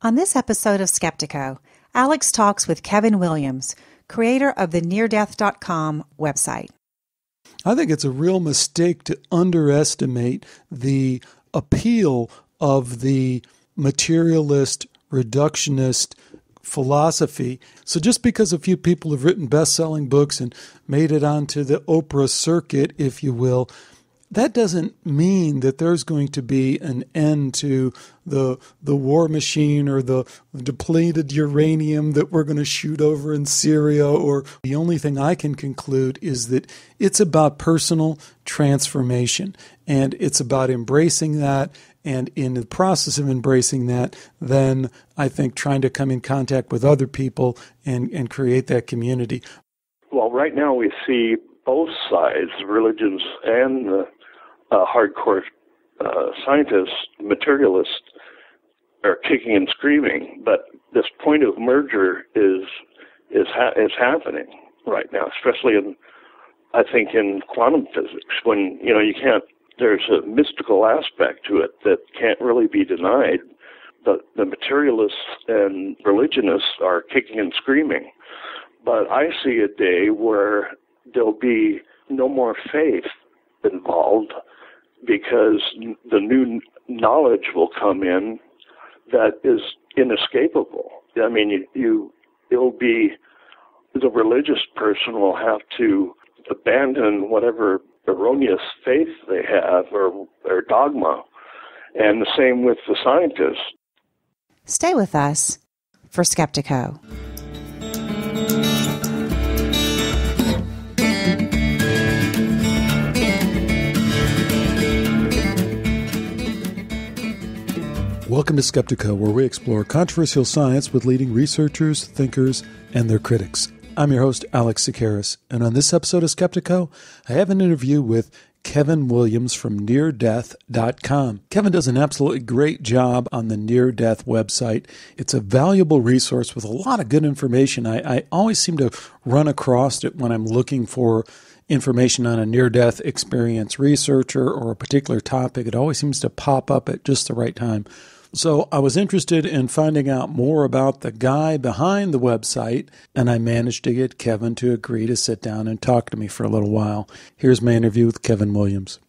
On this episode of Skeptiko, Alex talks with Kevin Williams, creator of the neardeath.com website. I think it's a real mistake to underestimate the appeal of the materialist, reductionist philosophy. So just because a few people have written best-selling books and made it onto the Oprah circuit, if you will, that doesn't mean that there's going to be an end to the war machine or the depleted uranium that we're going to shoot over in Syria. Or the only thing I can conclude is that it's about personal transformation, and it's about embracing that. And in the process of embracing that, then I think trying to come in contact with other people and create that community. Well, right now we see both sides, religions and the hardcore scientists, materialists, are kicking and screaming. But this point of merger is happening right now, especially I think in quantum physics, when you can't. There's a mystical aspect to it that can't really be denied. The materialists and religionists are kicking and screaming. But I see a day where there'll be no more faith involved, because the new knowledge will come in that is inescapable. I mean, it'll be the religious person will have to abandon whatever erroneous faith they have or dogma, and the same with the scientists. Stay with us for Skeptiko. Welcome to Skeptiko, where we explore controversial science with leading researchers, thinkers, and their critics. I'm your host, Alex Tsakiris, and on this episode of Skeptiko, I have an interview with Kevin Williams from neardeath.com. Kevin does an absolutely great job on the Near Death website. It's a valuable resource with a lot of good information. I always seem to run across it when I'm looking for information on a near-death experience researcher or a particular topic. It always seems to pop up at just the right time. So I was interested in finding out more about the guy behind the website, and I managed to get Kevin to agree to sit down and talk to me for a little while. Here's my interview with Kevin Williams.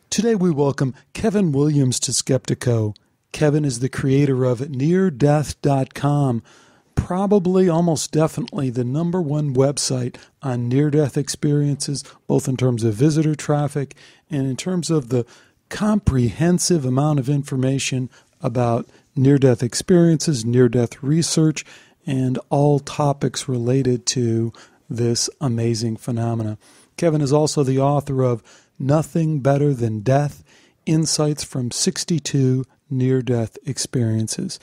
Today we welcome Kevin Williams to Skeptiko. Kevin is the creator of neardeath.com, probably almost definitely the number one website on near-death experiences, both in terms of visitor traffic and in terms of the comprehensive amount of information about near-death experiences, near-death research, and all topics related to this amazing phenomena. Kevin is also the author of Nothing Better Than Death, Insights from 62 Near-Death Experiences.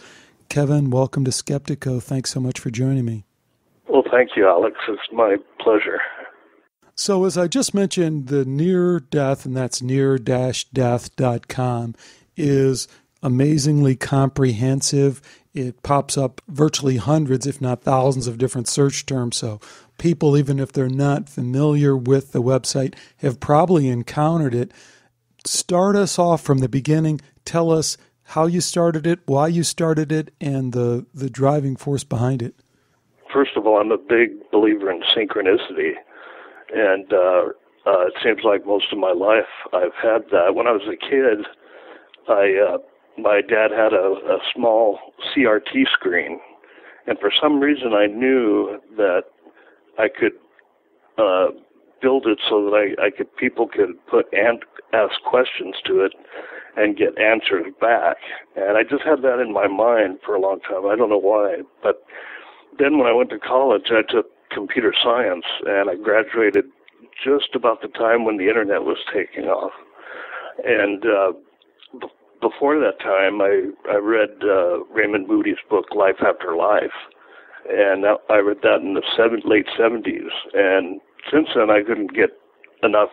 Kevin, welcome to Skeptiko. Thanks so much for joining me. Well, thank you, Alex. It's my pleasure. So as I just mentioned, the Near Death, and that's near-death.com, is amazingly comprehensive. It pops up virtually hundreds, if not thousands, of different search terms. So people, even if they're not familiar with the website, have probably encountered it. Start us off from the beginning. Tell us how you started it, why you started it, and the driving force behind it. First of all, I'm a big believer in synchronicity. And it seems like most of my life I've had that. When I was a kid, my dad had a small CRT screen, and for some reason I knew that I could build it so that people could ask questions to it and get answers back. And I just had that in my mind for a long time. I don't know why. But then when I went to college, I took computer science, and I graduated just about the time when the internet was taking off. And before that time, I read Raymond Moody's book, Life After Life, and I read that in the late 70s. And since then, I couldn't get enough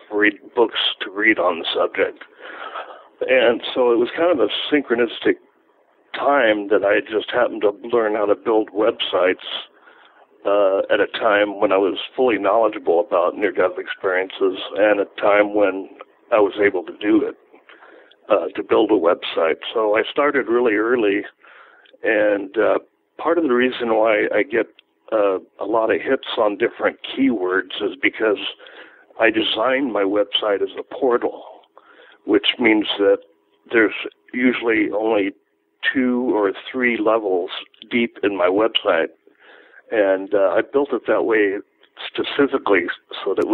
books to read on the subject. And so it was kind of a synchronistic time that I just happened to learn how to build websites at a time when I was fully knowledgeable about near-death experiences, and a time when I was able to do it, to build a website. So I started really early, And part of the reason why I get a lot of hits on different keywords is because I designed my website as a portal, which means that there's usually only 2 or 3 levels deep in my website. And I built it that way specifically so that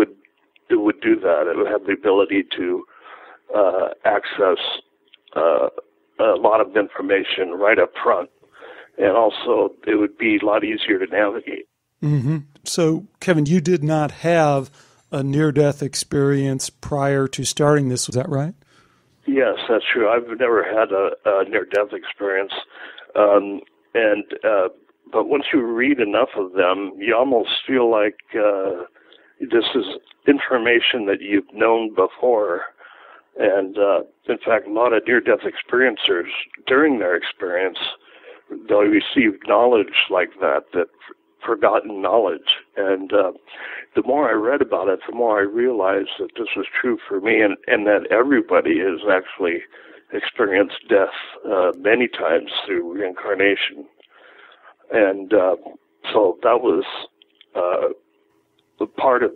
it would do that. It would have the ability to access a lot of information right up front. And also, it would be a lot easier to navigate. Mm-hmm. So, Kevin, you did not have a near-death experience prior to starting this. Was that right? Yes, that's true. I've never had a near-death experience. But once you read enough of them, you almost feel like this is information that you've known before. And in fact, a lot of near-death experiencers, during their experience, they'll receive knowledge like that forgotten knowledge. And the more I read about it, the more I realized that this was true for me, and that everybody has actually experienced death many times through reincarnation. And so that was part of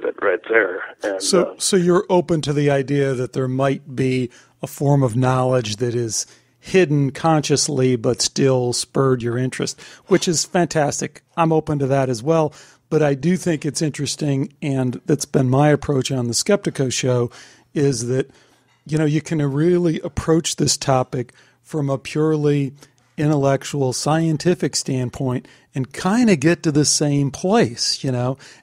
it right there. And, so you're open to the idea that there might be a form of knowledge that is hidden consciously but still spurred your interest, which is fantastic. I'm open to that as well. But I do think it's interesting, and that's been my approach on the Skeptiko show, is that, you can really approach this topic from a purely intellectual, scientific standpoint and kind of get to the same place,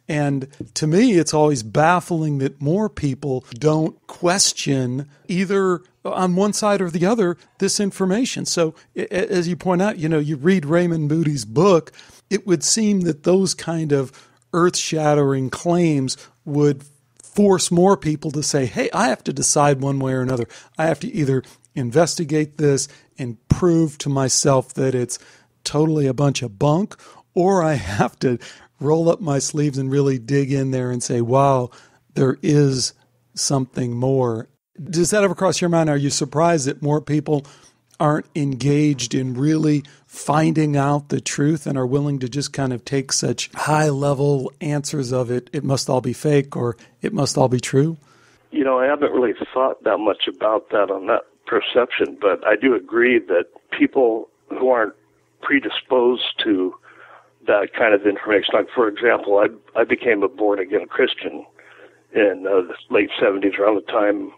And to me, it's always baffling that more people don't question either on one side or the other this information. So as you point out, you read Raymond Moody's book, it would seem that those kind of earth-shattering claims would force more people to say, hey, I have to decide one way or another. I have to either investigate this and prove to myself that it's totally a bunch of bunk, or I have to roll up my sleeves and really dig in there and say, wow, there is something more. Does that ever cross your mind? Are you surprised that more people aren't engaged in really finding out the truth and are willing to just kind of take such high-level answers of it must all be fake or it must all be true? I haven't really thought that much about that on that perception, but I do agree that people who aren't predisposed to that kind of information, like, for example, I became a born-again Christian in the late 70s, around the time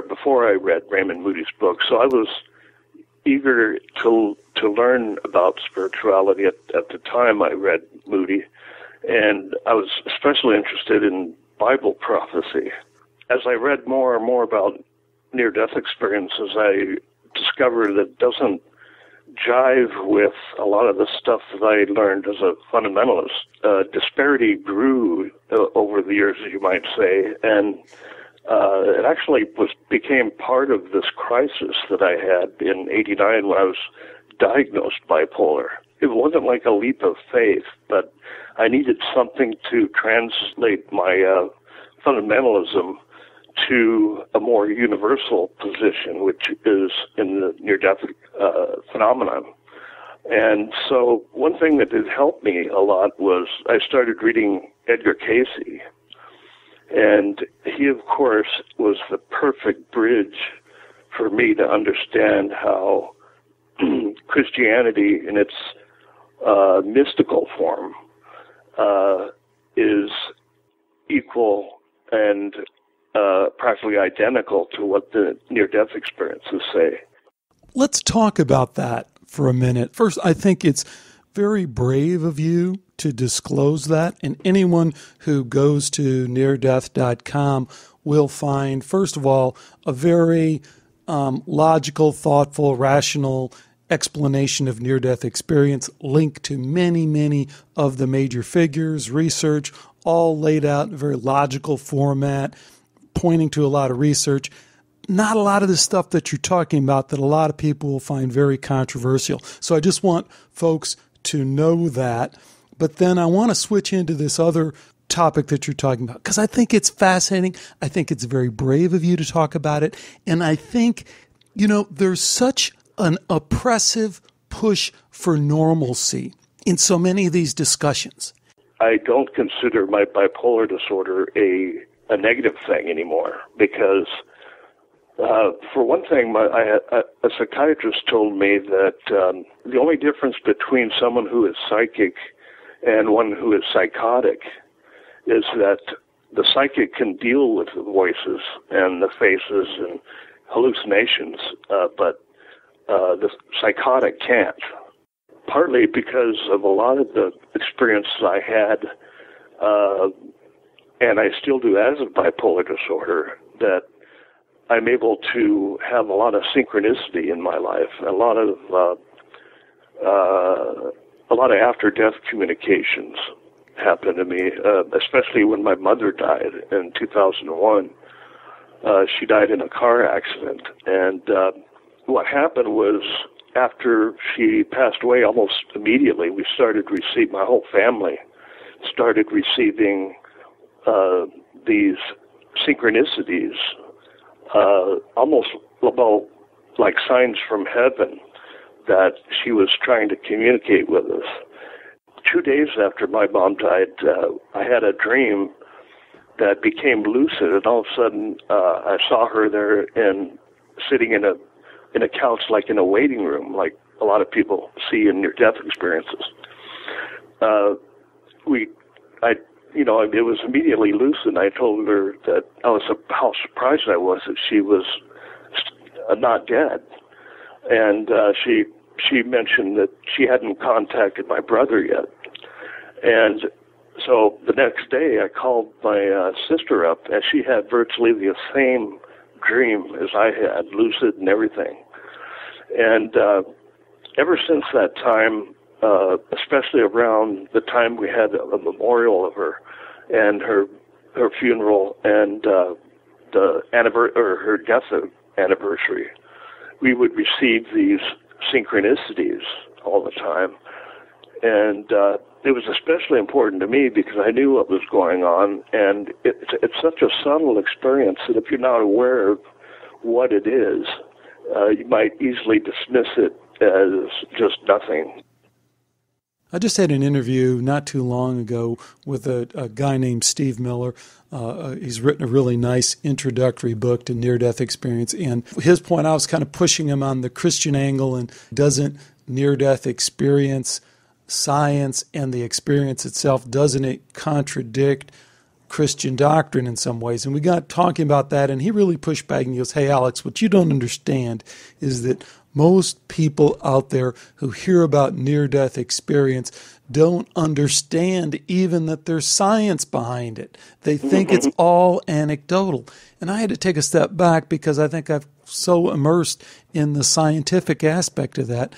before I read Raymond Moody's book. So I was eager to learn about spirituality at the time I read Moody, and I was especially interested in Bible prophecy. As I read more and more about near-death experiences, I discovered that it doesn't jive with a lot of the stuff that I learned as a fundamentalist. Disparity grew over the years, as you might say, and it actually became part of this crisis that I had in '89 when I was diagnosed bipolar. It wasn't like a leap of faith, but I needed something to translate my fundamentalism to a more universal position, which is in the near-death phenomenon. And so one thing that did help me a lot was I started reading Edgar Cayce. And he, of course, was the perfect bridge for me to understand how Christianity in its mystical form is equal and practically identical to what the near-death experiences say. Let's talk about that for a minute. First, I think it's very brave of you to disclose that, and anyone who goes to neardeath.com will find, first of all, a very logical, thoughtful, rational explanation of near-death experience, linked to many, many of the major figures, research, all laid out in a very logical format, pointing to a lot of research. Not a lot of the stuff that you're talking about that a lot of people will find very controversial. So I just want folks to know that. But then I want to switch into this other topic that you're talking about, because I think it's fascinating. I think it's very brave of you to talk about it. And I think, there's such an oppressive push for normalcy in so many of these discussions. I don't consider my bipolar disorder a negative thing anymore because, for one thing, a psychiatrist told me that the only difference between someone who is psychic and one who is psychotic is that the psychic can deal with the voices and the faces and hallucinations, but the psychotic can't. Partly because of a lot of the experiences I had, and I still do as a bipolar disorder, that I'm able to have a lot of synchronicity in my life, a lot of after-death communications happen to me, especially when my mother died in 2001. She died in a car accident, and what happened was, after she passed away, almost immediately, my whole family started receiving these synchronicities, almost about like signs from heaven that she was trying to communicate with us. 2 days after my mom died, I had a dream that became lucid, and all of a sudden I saw her there and sitting in a couch, like in a waiting room, like a lot of people see in near-death experiences. It was immediately lucid. I told her that how surprised I was that she was not dead, and she mentioned that she hadn't contacted my brother yet, and so the next day I called my sister up, and she had virtually the same dream as I had, lucid and everything. And ever since that time, especially around the time we had a memorial of her and her funeral and her death anniversary, we would receive these synchronicities all the time. And it was especially important to me because I knew what was going on, and it's such a subtle experience that if you're not aware of what it is, you might easily dismiss it as just nothing. I just had an interview not too long ago with a guy named Steve Miller. He's written a really nice introductory book to near-death experience. And his point, I was kind of pushing him on the Christian angle, and doesn't near-death experience science and the experience itself, doesn't it contradict Christian doctrine in some ways? And we got talking about that, and he really pushed back and he goes, hey, Alex, what you don't understand is that most people out there who hear about near-death experience don't understand even that there's science behind it. They think it's all anecdotal. And I had to take a step back because I think I've so immersed in the scientific aspect of that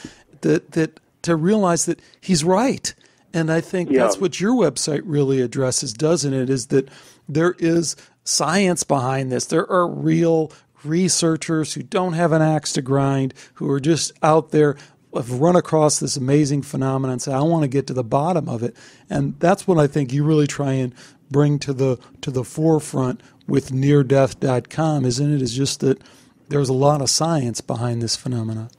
to realize that he's right. And I think that's what your website really addresses, doesn't it, is that there is science behind this. There are real researchers who don't have an axe to grind, who are just out there, have run across this amazing phenomenon and say, I want to get to the bottom of it. And that's what I think you really try and bring to the forefront with neardeath.com, isn't it? Is just that there's a lot of science behind this phenomena.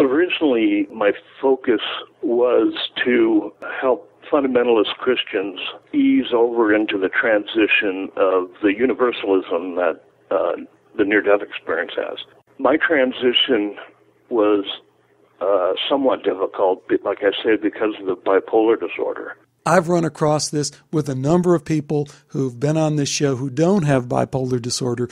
Originally, my focus was to help fundamentalist Christians ease over into the transition of the universalism that the near-death experience has. My transition was somewhat difficult, like I said, because of the bipolar disorder. I've run across this with a number of people who've been on this show who don't have bipolar disorder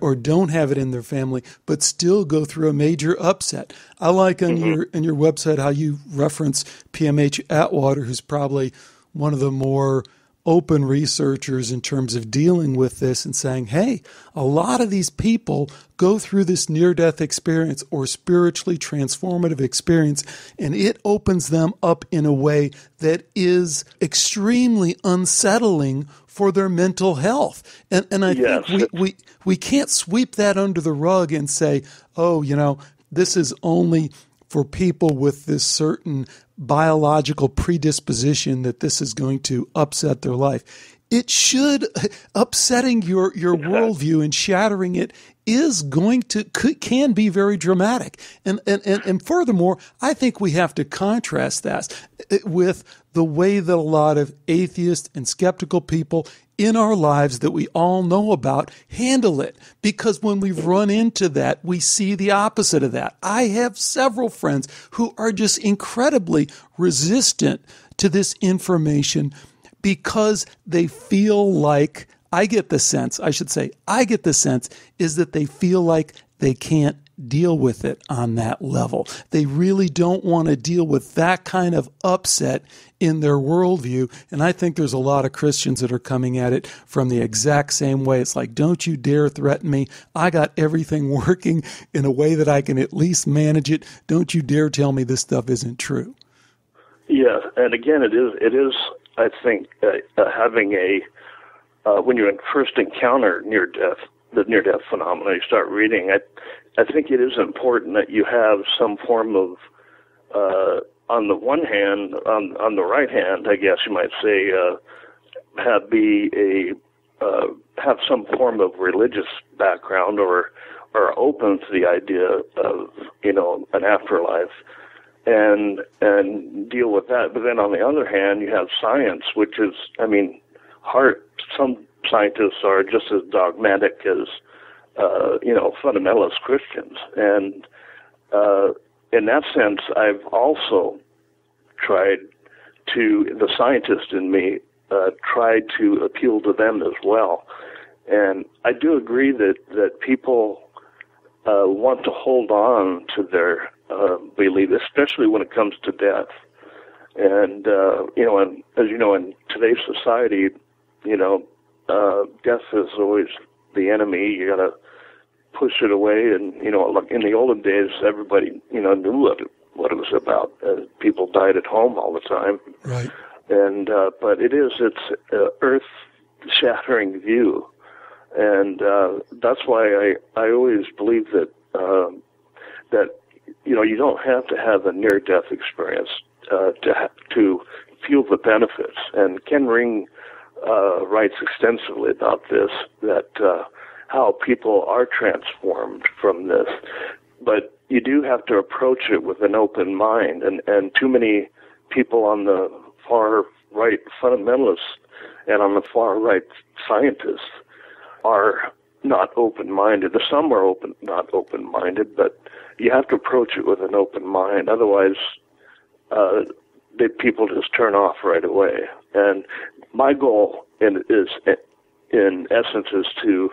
or don't have it in their family, but still go through a major upset. I like on your website how you reference PMH Atwater, who's probably one of the more open researchers in terms of dealing with this and saying, hey, a lot of these people go through this near-death experience or spiritually transformative experience, and it opens them up in a way that is extremely unsettling for their mental health. And I think we can't sweep that under the rug and say, oh, this is only for people with this certain biological predisposition that this is going to upset their life. it should, upsetting your worldview and shattering it is can be very dramatic. And furthermore, I think we have to contrast that with the way that a lot of atheist and skeptical people in our lives that we all know about handle it. Because when we've run into that, we see the opposite of that. I have several friends who are just incredibly resistant to this information because they feel like, I get the sense is that they feel like they can't deal with it on that level. They really don't want to deal with that kind of upset in their worldview. And I think there's a lot of Christians that are coming at it from the exact same way. It's like, don't you dare threaten me. I got everything working in a way that I can at least manage it. Don't you dare tell me this stuff isn't true. Yeah, and again, it is. I think having when you first encounter the near-death phenomena, you start reading. I think it is important that you have some form of, on the one hand, on the right hand, I guess you might say, have some form of religious background or open to the idea of an afterlife. And deal with that. But then on the other hand, you have science, which is, some scientists are just as dogmatic as, fundamentalist Christians. And in that sense, I've also the scientist in me, tried to appeal to them as well. And I do agree that people want to hold on to their belief, especially when it comes to death. And, and as you know, in today's society, death is always the enemy. You got to push it away. And, like in the olden days, everybody, knew what it was about. People died at home all the time. Right. And, but it's an earth-shattering view. And that's why I always believe that you don't have to have a near-death experience to feel the benefits. And Ken Ring writes extensively about this, that how people are transformed from this. But you do have to approach it with an open mind. And too many people on the far right fundamentalists and on the far right scientists are not open-minded. Some are not open-minded, but you have to approach it with an open mind. Otherwise, people just turn off right away. And my goal, in essence, is to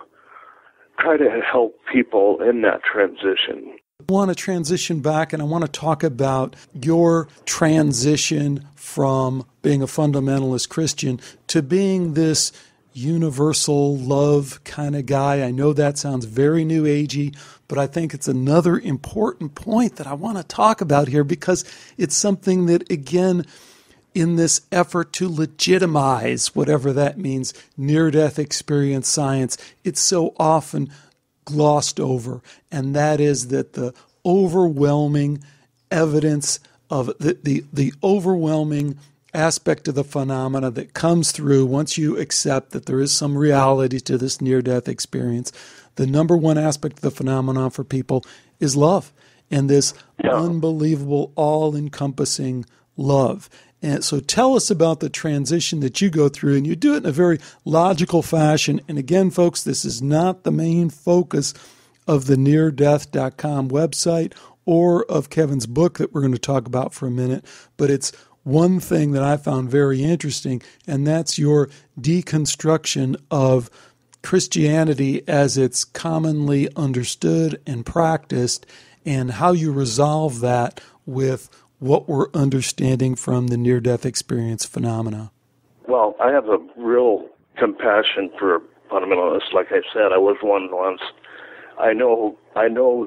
try to help people in that transition. I want to transition back, and I want to talk about your transition from being a fundamentalist Christian to being this universal love kind of guy. I know that sounds very new agey, but I think it's another important point that I want to talk about here, because it's something that, again, in this effort to legitimize whatever that means, near-death experience science, it's so often glossed over. And that is that the overwhelming evidence of the overwhelming aspect of the phenomena that comes through once you accept that there is some reality to this near-death experience, the number one aspect of the phenomenon for people is love, and this unbelievable, all-encompassing love. And so tell us about the transition that you go through, and you do it in a very logical fashion. And again, folks, this is not the main focus of the neardeath.com website or of Kevin's book that we're going to talk about for a minute, but it's one thing that I found very interesting, and that's your deconstruction of Christianity as it's commonly understood and practiced, and how you resolve that with what we're understanding from the near-death experience phenomena. Well, I have a real compassion for fundamentalists. Like I said, I was one once. I know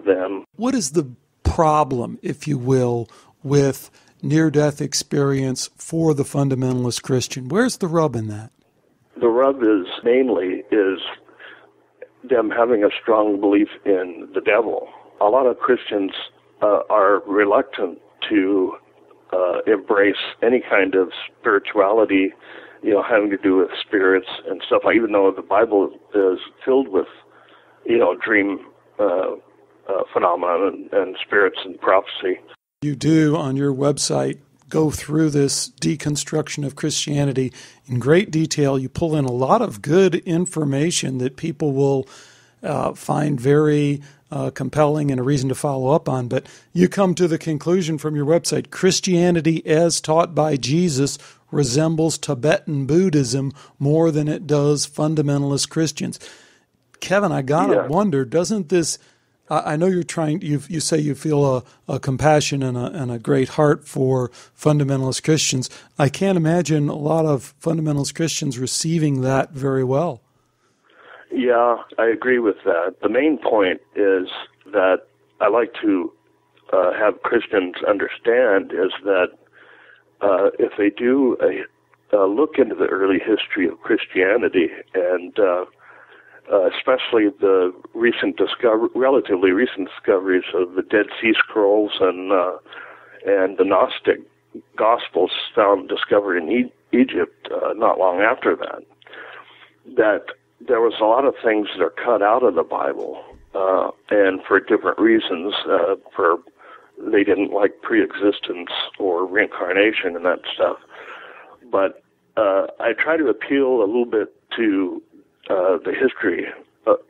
them. What is the problem, if you will, with near-death experience for the fundamentalist Christian? Where's the rub in that? The rub is them having a strong belief in the devil. A lot of Christians are reluctant to embrace any kind of spirituality having to do with spirits and stuff. Even though the Bible is filled with, dream phenomena and spirits and prophecy. You do on your website go through this deconstruction of Christianity in great detail. You pull in a lot of good information that people will find very compelling and a reason to follow up on. But you come to the conclusion from your website, Christianity as taught by Jesus resembles Tibetan Buddhism more than it does fundamentalist Christians. Kevin, I gotta wonder, doesn't this, I know you're trying, you say you feel a compassion and a great heart for fundamentalist Christians. I can't imagine a lot of fundamentalist Christians receiving that very well. Yeah, I agree with that. The main point is that I like to have Christians understand is that if they do a look into the early history of Christianity and especially the relatively recent discoveries of the Dead Sea Scrolls and the Gnostic Gospels discovered in Egypt not long after that, that there was a lot of things that are cut out of the Bible, and for different reasons. They didn't like pre-existence or reincarnation and that stuff. But I try to appeal a little bit to the history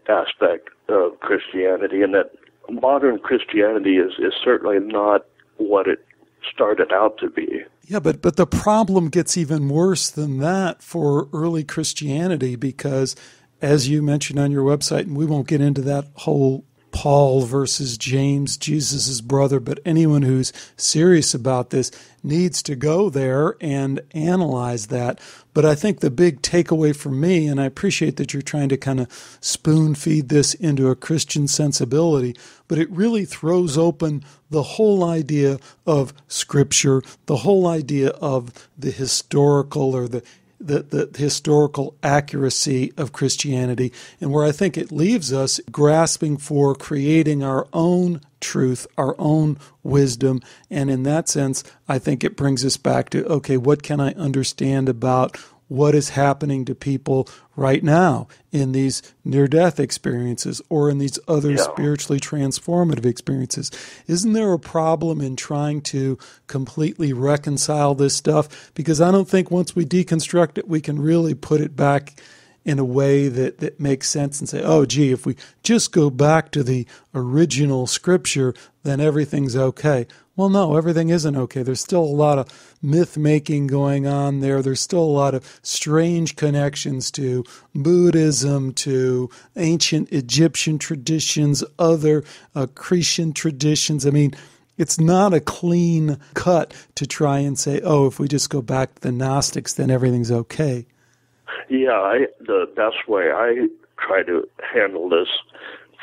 aspect of Christianity, and that modern Christianity is certainly not what it started out to be. Yeah, but the problem gets even worse than that for early Christianity because, as you mentioned on your website, and we won't get into that whole Paul versus James, Jesus' brother, but anyone who's serious about this needs to go there and analyze that. But I think the big takeaway for me, and I appreciate that you're trying to kind of spoon feed this into a Christian sensibility, but it really throws open the whole idea of Scripture, the whole idea of the historical or the historical accuracy of Christianity, and where I think it leaves us grasping for creating our own truth, our own wisdom. And in that sense, I think it brings us back to, okay, what can I understand about what is happening to people right now in these near-death experiences or in these other spiritually transformative experiences? Isn't there a problem in trying to completely reconcile this stuff? Because I don't think once we deconstruct it, we can really put it back in a way that makes sense and say, oh, gee, if we just go back to the original Scripture, then everything's okay. Well, no, everything isn't okay. There's still a lot of myth-making going on there. There's still a lot of strange connections to Buddhism, to ancient Egyptian traditions, other Cretan traditions. I mean, it's not a clean cut to try and say, oh, if we just go back to the Gnostics, then everything's okay. Yeah, the best way I try to handle this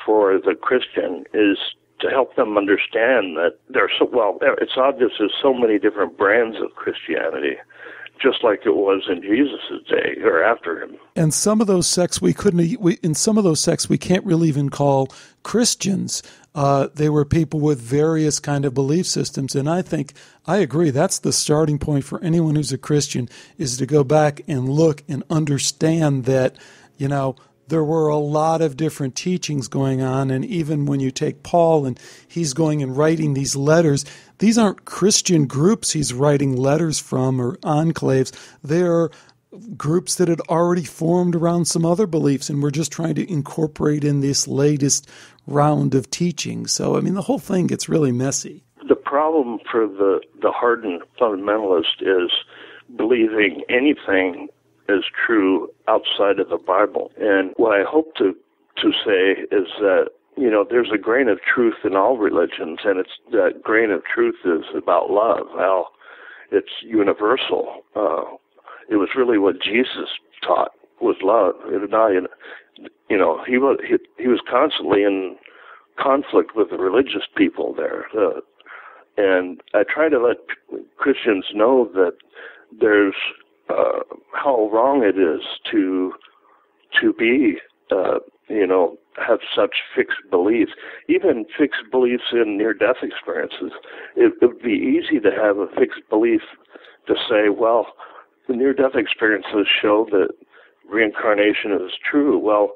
for the Christian is to help them understand that it's obvious there's so many different brands of Christianity, just like it was in Jesus' day or after him. And some of those sects we can't really even call Christians. They were people with various kind of belief systems, and I agree. That's the starting point for anyone who's a Christian, is to go back and look and understand that, there were a lot of different teachings going on. And even when you take Paul and he's going and writing these letters, these aren't Christian groups he's writing letters from or enclaves. They're groups that had already formed around some other beliefs, and we're just trying to incorporate in this latest round of teaching. So, I mean, the whole thing gets really messy. The problem for the hardened fundamentalist is believing anything is true outside of the Bible. And what I hope to say is that, there's a grain of truth in all religions, and that grain of truth is about love, how it's universal. It was really what Jesus taught was love. He was constantly in conflict with the religious people there. And I try to let Christians know that there's how wrong it is to be, have such fixed beliefs, even fixed beliefs in near-death experiences. It would be easy to have a fixed belief to say, well, the near-death experiences show that reincarnation is true. Well,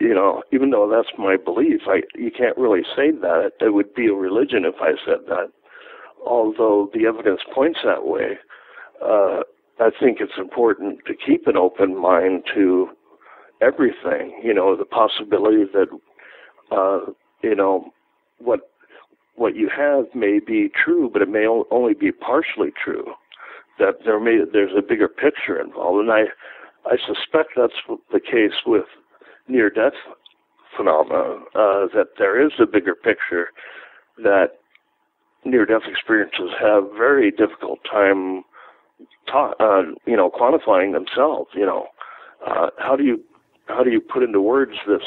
even though that's my belief, you can't really say that. It would be a religion if I said that. Although the evidence points that way, I think it's important to keep an open mind to everything. The possibility that, what you have may be true, but it may only be partially true. That there's a bigger picture involved, and I suspect that's the case with near-death phenomena. That there is a bigger picture, that near-death experiences have very difficult time, quantifying themselves. How do you put into words this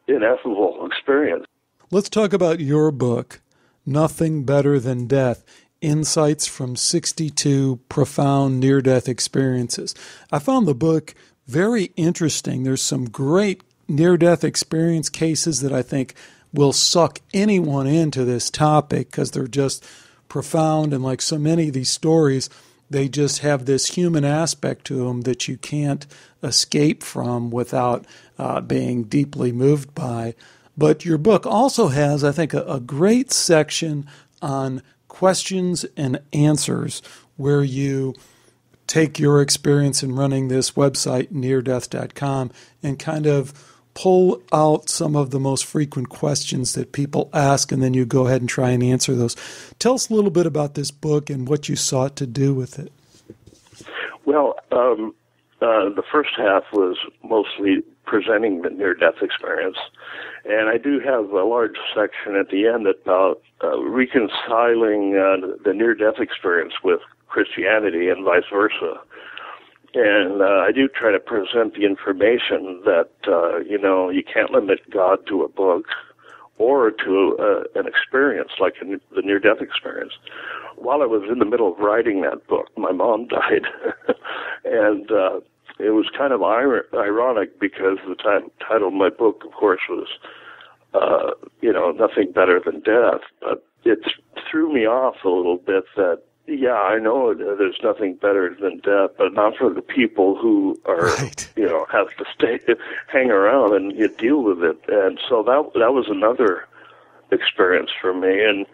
ineffable experience? Let's talk about your book, Nothing Better Than Death, Insights from 62 Profound Near-Death Experiences. I found the book very interesting. There's some great near-death experience cases that I think will suck anyone into this topic because they're just profound, and like so many of these stories, they just have this human aspect to them that you can't escape from without being deeply moved by. But your book also has, I think, a great section on questions and answers where you take your experience in running this website, neardeath.com, and kind of pull out some of the most frequent questions that people ask, and then you go ahead and try and answer those. Tell us a little bit about this book and what you sought to do with it. Well, the first half was mostly presenting the near-death experience, and I do have a large section at the end about reconciling the near-death experience with Christianity and vice versa. And I do try to present the information that, you can't limit God to a book or to an experience like the near-death experience. While I was in the middle of writing that book, my mom died. And it was kind of ironic because the title of my book, of course, was, Nothing Better Than Death. But it threw me off a little bit that, yeah, I know there's nothing better than death, but not for the people who are, right. Have to hang around and deal with it. And so that was another experience for me. And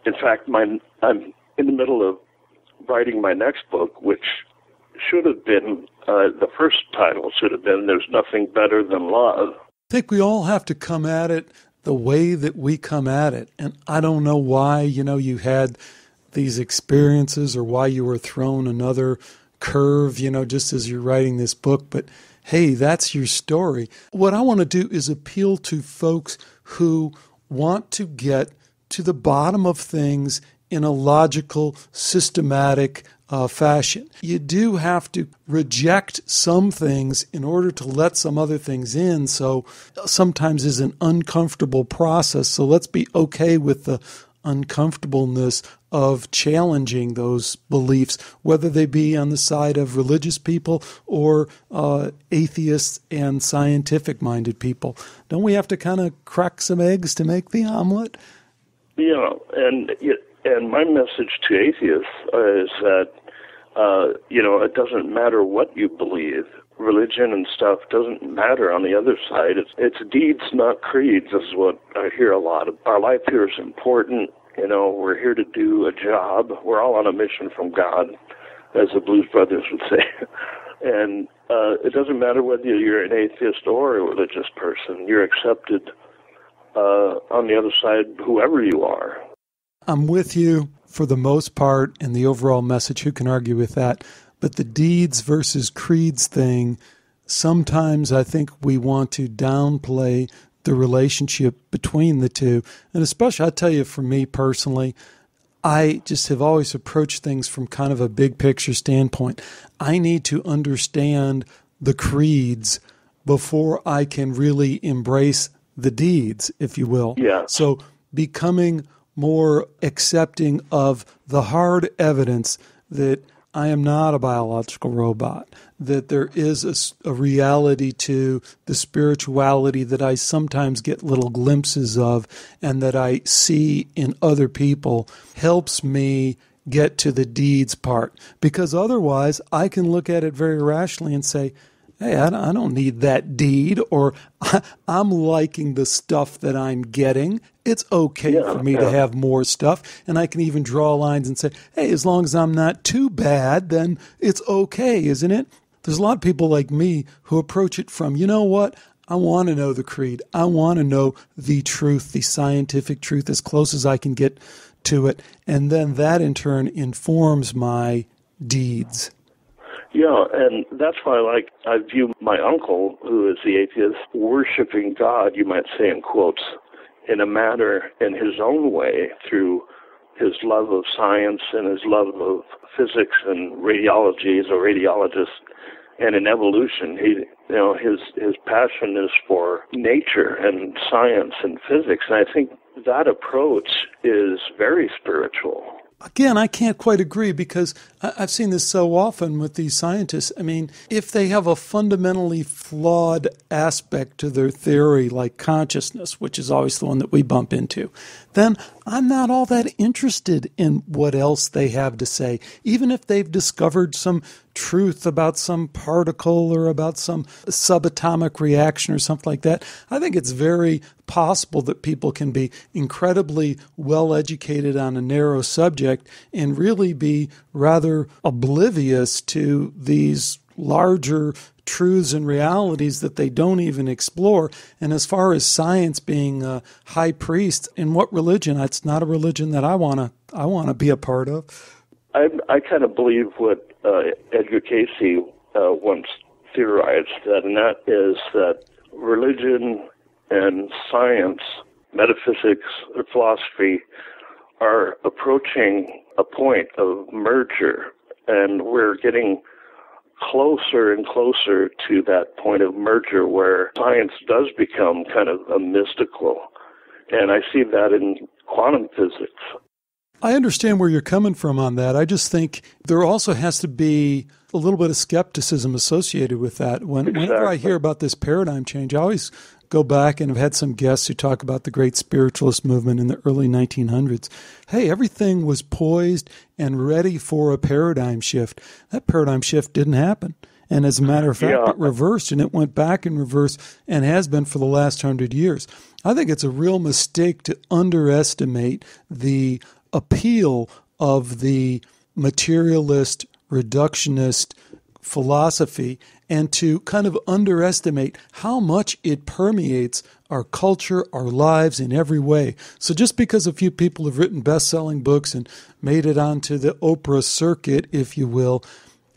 in fact, I'm in the middle of writing my next book, which should have been, the first title should have been There's Nothing Better Than Love. I think we all have to come at it the way that we come at it. And I don't know why, you had these experiences or why you were thrown another curve, just as you're writing this book. But hey, that's your story. What I want to do is appeal to folks who want to get to the bottom of things in a logical, systematic fashion. You do have to reject some things in order to let some other things in. So sometimes it's an uncomfortable process. So let's be okay with the uncomfortableness of challenging those beliefs, whether they be on the side of religious people or atheists and scientific-minded people. Don't we have to kind of crack some eggs to make the omelet? Yeah, and my message to atheists is that, it doesn't matter what you believe. Religion and stuff doesn't matter on the other side. It's deeds, not creeds, is what I hear a lot. Our life here is important. We're here to do a job. We're all on a mission from God, as the Blues Brothers would say. And it doesn't matter whether you're an atheist or a religious person. You're accepted on the other side, whoever you are. I'm with you for the most part in the overall message. Who can argue with that? But the deeds versus creeds thing, sometimes I think we want to downplay the relationship between the two. And especially, I tell you, for me personally, I just have always approached things from kind of a big picture standpoint. I need to understand the creeds before I can really embrace the deeds, if you will. Yeah. So becoming more accepting of the hard evidence that I am not a biological robot, that there is a reality to the spirituality that I sometimes get little glimpses of and that I see in other people helps me get to the deeds part, because otherwise I can look at it very rationally and say, hey, I don't need that deed, or I'm liking the stuff that I'm getting. It's okay for me to have more stuff. And I can even draw lines and say, hey, as long as I'm not too bad, then it's okay, isn't it? There's a lot of people like me who approach it from, you know what? I want to know the creed. I want to know the truth, the scientific truth, as close as I can get to it. And then that in turn informs my deeds. Yeah, and that's why I view my uncle, who is the atheist, worshiping God, you might say in quotes, in a manner in his own way through his love of science and his love of physics and radiology. He's a radiologist, and in evolution, his passion is for nature and science and physics, and I think that approach is very spiritual. Again, I can't quite agree, because I've seen this so often with these scientists. I mean, if they have a fundamentally flawed aspect to their theory, like consciousness, which is always the one that we bump into, then I'm not all that interested in what else they have to say. Even if they've discovered some truth about some particle or about some subatomic reaction or something like that, I think it's very possible that people can be incredibly well educated on a narrow subject and really be rather oblivious to these larger truths and realities that they don't even explore. And as far as science being a high priest, in what religion? It's not a religion that I want to be a part of. I kind of believe what Edgar Cayce once theorized, and that is that religion and science, metaphysics, or philosophy are approaching a point of merger, and we're getting closer and closer to that point of merger where science does become kind of a mystical. And I see that in quantum physics. I understand where you're coming from on that. I just think there also has to be a little bit of skepticism associated with that. Whenever I hear about this paradigm change, I always go back, and I've had some guests who talk about the great spiritualist movement in the early 1900s. Hey, everything was poised and ready for a paradigm shift. That paradigm shift didn't happen. And as a matter of fact, it reversed, and it went back in reverse and has been for the last 100 years. I think it's a real mistake to underestimate the appeal of the materialist, reductionist philosophy, and to kind of underestimate how much it permeates our culture, our lives in every way. So just because a few people have written best-selling books and made it onto the Oprah circuit, if you will,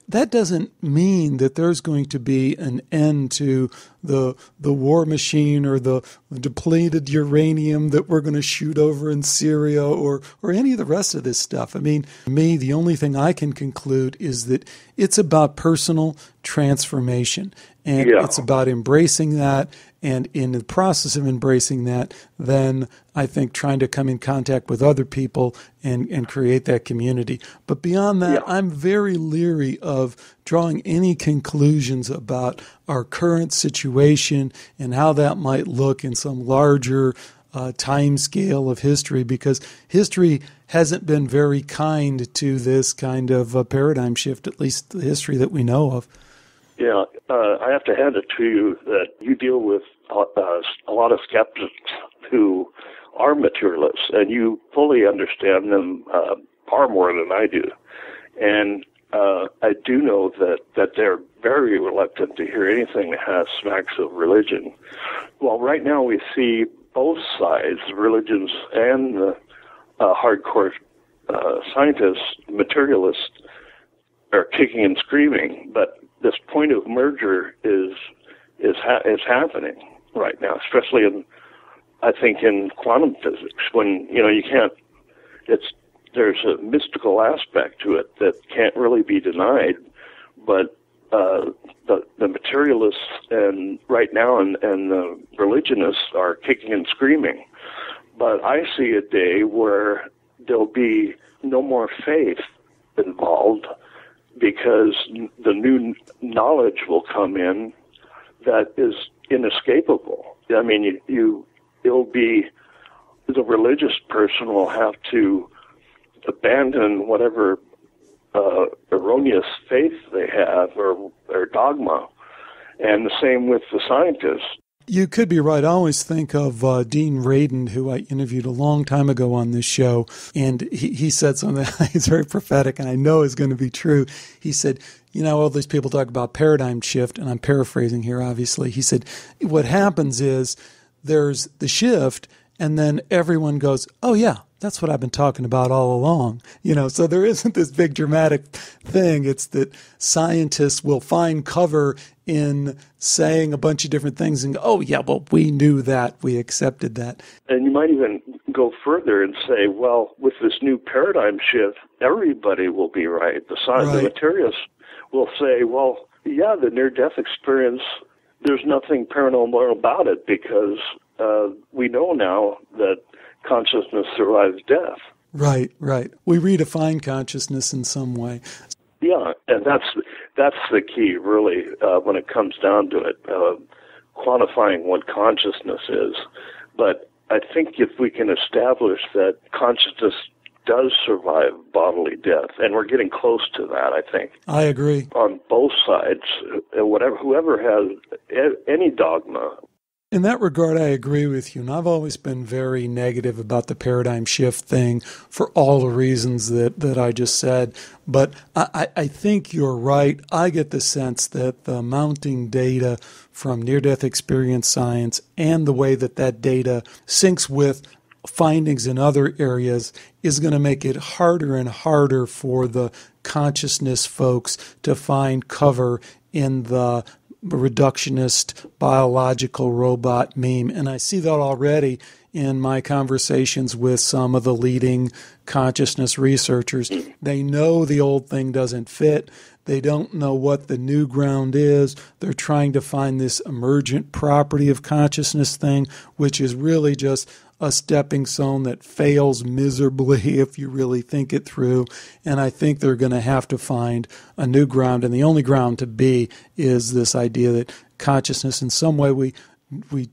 that doesn't mean that there's going to be an end to the war machine or the depleted uranium that we're going to shoot over in Syria or any of the rest of this stuff. I mean, the only thing I can conclude is that it's about personal transformation, and it's about embracing that. And in the process of embracing that, then I think trying to come in contact with other people and create that community. But beyond that, I'm very leery of drawing any conclusions about our current situation and how that might look in some larger time scale of history, because history hasn't been very kind to this kind of paradigm shift, at least the history that we know of. Yeah, I have to hand it to you that you deal with a lot of skeptics who are materialists, and you fully understand them far more than I do. And I do know that they're very reluctant to hear anything that has smacks of religion. Well, right now we see both sides, religions and the hardcore scientists, materialists, are kicking and screaming, but this point of merger is happening right now, especially I think in quantum physics, when you can't. There's a mystical aspect to it that can't really be denied, but the materialists and right now and the religionists are kicking and screaming. But I see a day where there'll be no more faith involved, because the new knowledge will come in that is inescapable. I mean, it'll be, the religious person will have to abandon whatever erroneous faith they have or dogma. And the same with the scientists. You could be right. I always think of Dean Radin, who I interviewed a long time ago on this show, and he said something that's very prophetic, and I know is going to be true. He said, all these people talk about paradigm shift, and I'm paraphrasing here, obviously. He said, what happens is there's the shift, and then everyone goes, oh, yeah, that's what I've been talking about all along. So there isn't this big dramatic thing. It's that scientists will find cover in saying a bunch of different things and go, oh, yeah, well, we knew that. We accepted that. And you might even go further and say, well, with this new paradigm shift, everybody will be right. The materialists will say, well, yeah, the near-death experience, there's nothing paranormal about it because we know now that consciousness survives death. Right. We redefine consciousness in some way. Yeah, and that's the key, really, when it comes down to it, quantifying what consciousness is. But I think if we can establish that consciousness does survive bodily death, and we're getting close to that, I think. I agree. On both sides, whoever has any dogma. In that regard, I agree with you. And I've always been very negative about the paradigm shift thing for all the reasons that I just said. But I think you're right. I get the sense that the mounting data from near-death experience science and the way that data syncs with findings in other areas is going to make it harder and harder for the consciousness folks to find cover in the reductionist biological robot meme. And I see that already in my conversations with some of the leading consciousness researchers. They know the old thing doesn't fit. They don't know what the new ground is. They're trying to find this emergent property of consciousness thing, which is really just a stepping stone that fails miserably if you really think it through. And I think they're going to have to find a new ground. And the only ground to be is this idea that consciousness, in some way we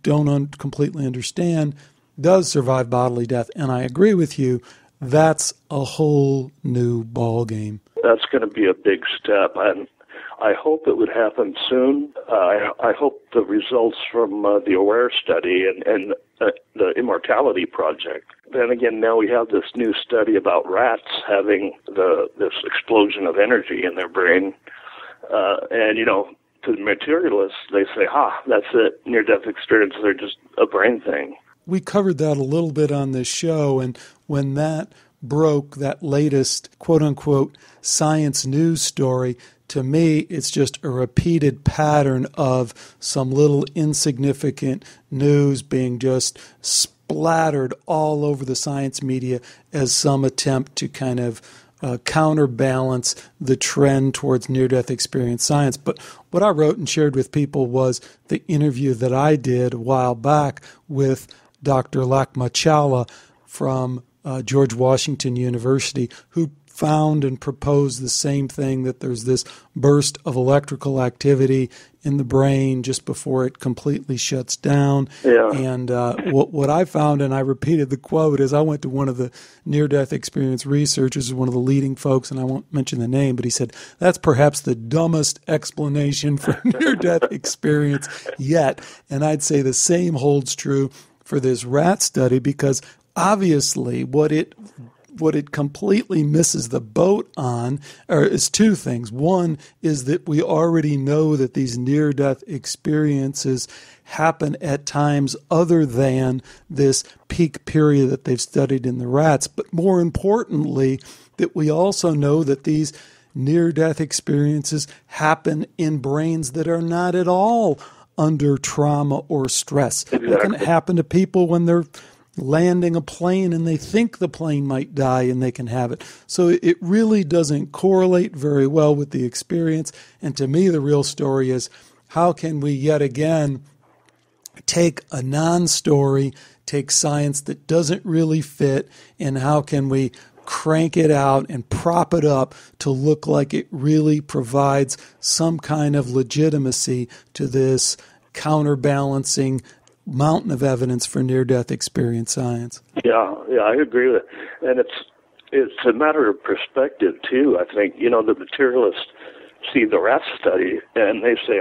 don't completely understand, does survive bodily death. And I agree with you. That's a whole new ballgame. That's going to be a big step. And I hope it would happen soon. I hope the results from the AWARE study and the Immortality Project. Then again, now we have this new study about rats having this explosion of energy in their brain. And, to the materialists, they say, that's it. Near-death experiences are just a brain thing. We covered that a little bit on this show, and when that broke, that latest quote-unquote science news story, to me, it's just a repeated pattern of some little insignificant news being just splattered all over the science media as some attempt to kind of counterbalance the trend towards near-death experience science. But what I wrote and shared with people was the interview that I did a while back with Dr. Lakma Chawla from George Washington University, who found and proposed the same thing, that there's this burst of electrical activity in the brain just before it completely shuts down. Yeah. And what I found, and I repeated the quote, is I went to one of the near-death experience researchers, one of the leading folks, and I won't mention the name, but he said, that's perhaps the dumbest explanation for near-death experience yet. And I'd say the same holds true for this rat study, because obviously what it completely misses the boat on is two things. One is that we already know that these near-death experiences happen at times other than this peak period that they've studied in the rats. But more importantly, that we also know that these near-death experiences happen in brains that are not at all under trauma or stress. Exactly. It can happen to people when they're landing a plane and they think the plane might die and they can have it. So it really doesn't correlate very well with the experience. And to me, the real story is, how can we yet again take a non-story, take science that doesn't really fit, and how can we crank it out and prop it up to look like it really provides some kind of legitimacy to this counterbalancing mountain of evidence for near-death experience science. Yeah, I agree with it. And it's a matter of perspective, too. I think, the materialists see the rat study and they say,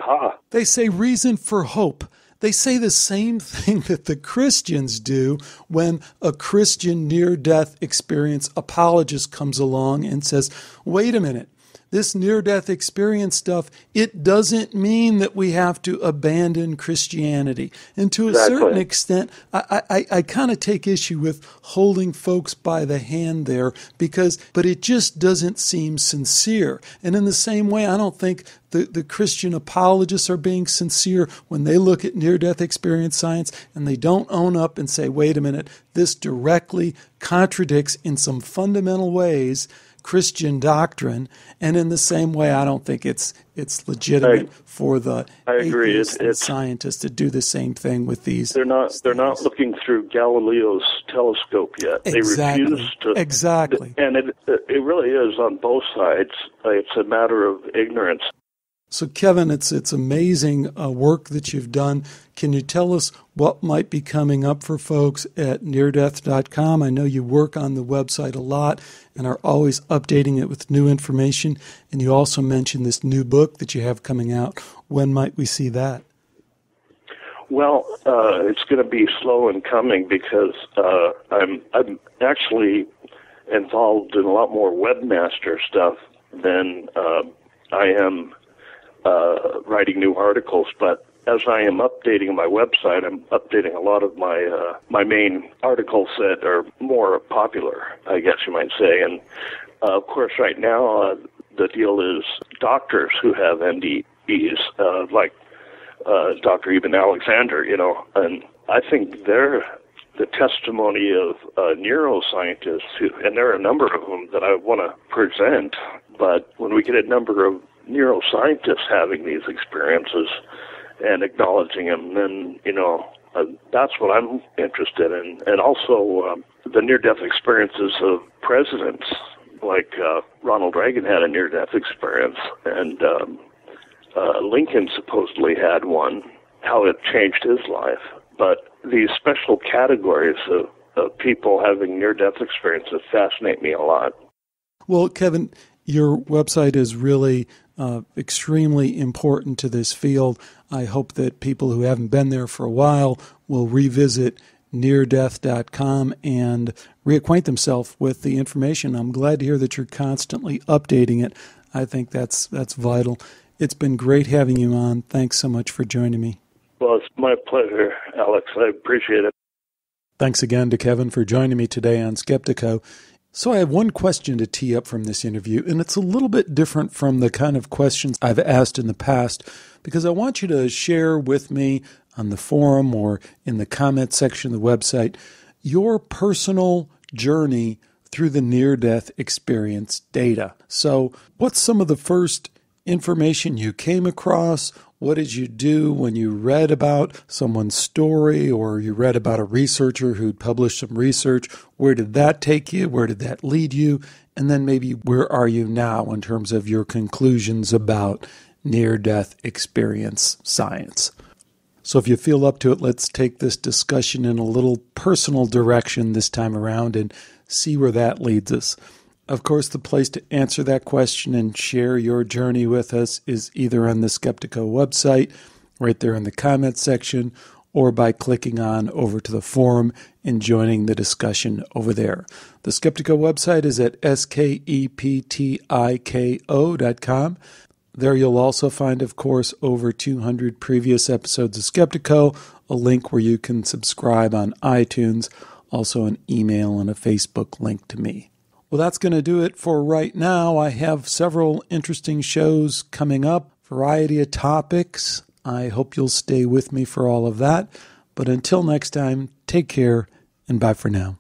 They say reason for hope. They say the same thing that the Christians do when a Christian near-death experience apologist comes along and says, wait a minute, this near-death experience stuff, it doesn't mean that we have to abandon Christianity. And to a certain extent, I kind of take issue with holding folks by the hand there but it just doesn't seem sincere. And in the same way, I don't think the Christian apologists are being sincere when they look at near-death experience science and they don't own up and say, wait a minute, this directly contradicts in some fundamental ways Christian doctrine, and in the same way, I don't think it's legitimate for the atheists and scientists to do the same thing with these. They're not looking through Galileo's telescope yet. Exactly. They refuse to. Exactly. And it really is on both sides. It's a matter of ignorance. So, Kevin, it's amazing work that you've done. Can you tell us what might be coming up for folks at neardeath.com? I know you work on the website a lot and are always updating it with new information. And you also mentioned this new book that you have coming out. When might we see that? Well, it's going to be slow in coming because I'm actually involved in a lot more webmaster stuff than I am writing new articles, but as I am updating my website, I'm updating a lot of my main articles that are more popular, I guess you might say. And of course, right now the deal is doctors who have NDEs, like Dr. Eben Alexander, and I think they're the testimony of neuroscientists, and there are a number of them that I want to present. But when we get a number of neuroscientists having these experiences and acknowledging them, then, that's what I'm interested in. And also the near-death experiences of presidents, like Ronald Reagan had a near-death experience, and Lincoln supposedly had one, how it changed his life. But these special categories of people having near-death experiences fascinate me a lot. Well, Kevin, your website is really extremely important to this field. I hope that people who haven't been there for a while will revisit neardeath.com and reacquaint themselves with the information. I'm glad to hear that you're constantly updating it. I think that's vital. It's been great having you on. Thanks so much for joining me. Well, it's my pleasure, Alex. I appreciate it. Thanks again to Kevin for joining me today on Skeptiko. So I have one question to tee up from this interview, and it's a little bit different from the kind of questions I've asked in the past, because I want you to share with me on the forum or in the comment section of the website your personal journey through the near-death experience data. So what's some of the first information you came across? What did you do when you read about someone's story or you read about a researcher who'd published some research? Where did that take you? Where did that lead you? And then maybe where are you now in terms of your conclusions about near-death experience science? So if you feel up to it, let's take this discussion in a little personal direction this time around and see where that leads us. Of course, the place to answer that question and share your journey with us is either on the Skeptiko website, right there in the comments section, or by clicking on over to the forum and joining the discussion over there. The Skeptiko website is at skeptiko.com. There you'll also find, of course, over 200 previous episodes of Skeptiko, a link where you can subscribe on iTunes, also an email and a Facebook link to me. Well, that's going to do it for right now. I have several interesting shows coming up, variety of topics. I hope you'll stay with me for all of that. But until next time, take care and bye for now.